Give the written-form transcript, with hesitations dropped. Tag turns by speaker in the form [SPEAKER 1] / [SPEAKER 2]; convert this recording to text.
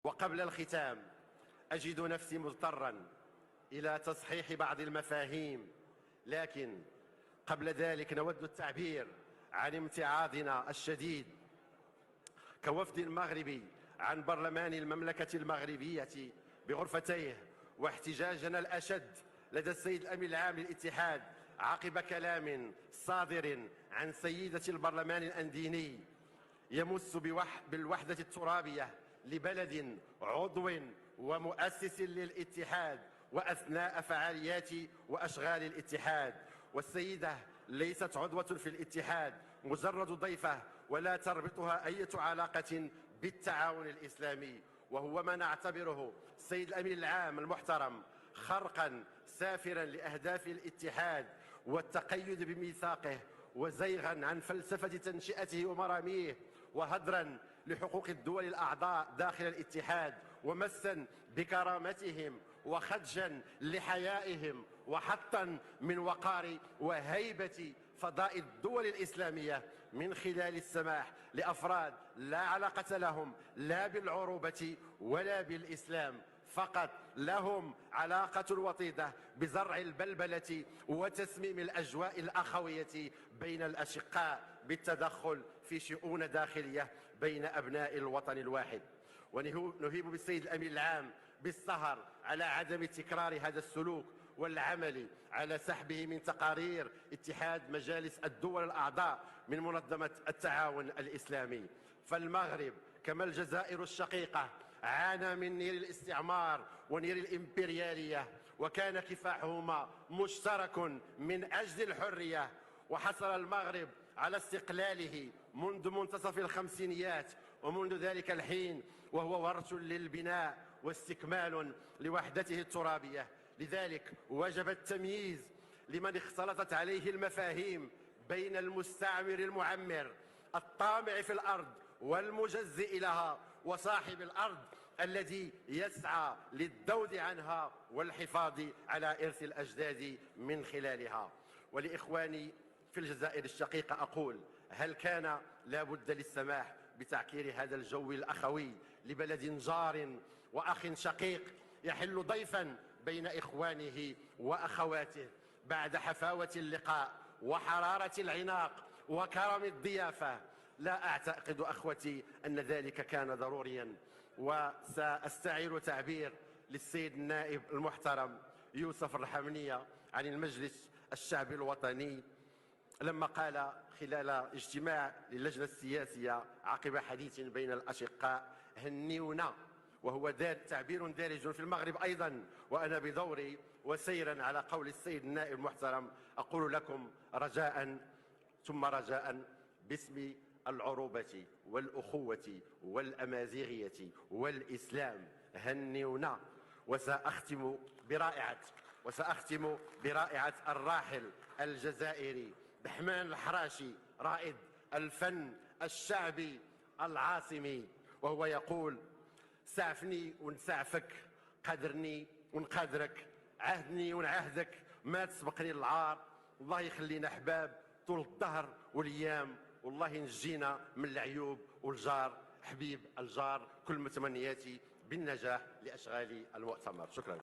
[SPEAKER 1] وقبل الختام أجد نفسي مضطرا إلى تصحيح بعض المفاهيم، لكن قبل ذلك نود التعبير عن امتعاضنا الشديد كوفد مغربي عن برلمان المملكة المغربية بغرفتيه، واحتجاجنا الأشد لدى السيد الأمين العام للاتحاد عقب كلام صادر عن سيدة البرلمان الأنديني يمس بالوحدة الترابية لبلد عضو ومؤسس للاتحاد وأثناء فعاليات وأشغال الاتحاد. والسيدة ليست عضوة في الاتحاد، مجرد ضيفة ولا تربطها أي علاقة بالتعاون الإسلامي، وهو ما نعتبره السيد الأمين العام المحترم خرقا سافرا لأهداف الاتحاد والتقيد بميثاقه، وزيغا عن فلسفة تنشئته ومراميه، وهدرا لحقوق الدول الأعضاء داخل الاتحاد، ومسا بكرامتهم، وخدشا لحيائهم، وحطا من وقار وهيبة فضاء الدول الإسلامية من خلال السماح لأفراد لا علاقة لهم لا بالعروبة ولا بالإسلام، فقط لهم علاقة وطيدة بزرع البلبلة وتسميم الأجواء الأخوية بين الأشقاء بالتدخل في شؤون داخلية بين أبناء الوطن الواحد. ونهيب بالسيد الأمين العام بالسهر على عدم تكرار هذا السلوك والعمل على سحبه من تقارير اتحاد مجالس الدول الأعضاء من منظمة التعاون الإسلامي. فالمغرب كما الجزائر الشقيقة عانى من نير الاستعمار ونير الإمبريالية، وكان كفاحهما مشترك من أجل الحرية، وحصل المغرب على استقلاله منذ منتصف الخمسينيات، ومنذ ذلك الحين وهو ورش للبناء واستكمال لوحدته الترابية. لذلك وجب التمييز لمن اختلطت عليه المفاهيم بين المستعمر المعمر الطامع في الأرض والمجزئ لها، وصاحب الأرض الذي يسعى للذود عنها والحفاظ على إرث الأجداد من خلالها. ولإخواني في الجزائر الشقيقة أقول: هل كان لا بد للسماح بتعكير هذا الجو الأخوي لبلد جار وأخ شقيق يحل ضيفا بين إخوانه وأخواته بعد حفاوة اللقاء وحرارة العناق وكرم الضيافة؟ لا أعتقد أخوتي أن ذلك كان ضروريا. وسأستعير تعبير للسيد النائب المحترم يوسف الرحمنية عن المجلس الشعبي الوطني لما قال خلال اجتماع للجنة السياسية عقب حديث بين الأشقاء: هنيونا. وهو تعبير دارج في المغرب أيضا، وأنا بدوري وسيرا على قول السيد النائب المحترم أقول لكم رجاء ثم رجاء باسم العروبة والأخوة والأمازيغية والإسلام: هنيونا. وسأختم برائعة الراحل الجزائري بحمان الحراشي رائد الفن الشعبي العاصمي، وهو يقول: سعفني ونسعفك، قدرني ونقدرك، عهدني ونعهدك، ما تسبقني للعار، والله يخلينا أحباب طول الدهر والأيام، والله ينجينا من العيوب، والجار حبيب الجار. كل متمنياتي بالنجاح لأشغال المؤتمر. شكرا.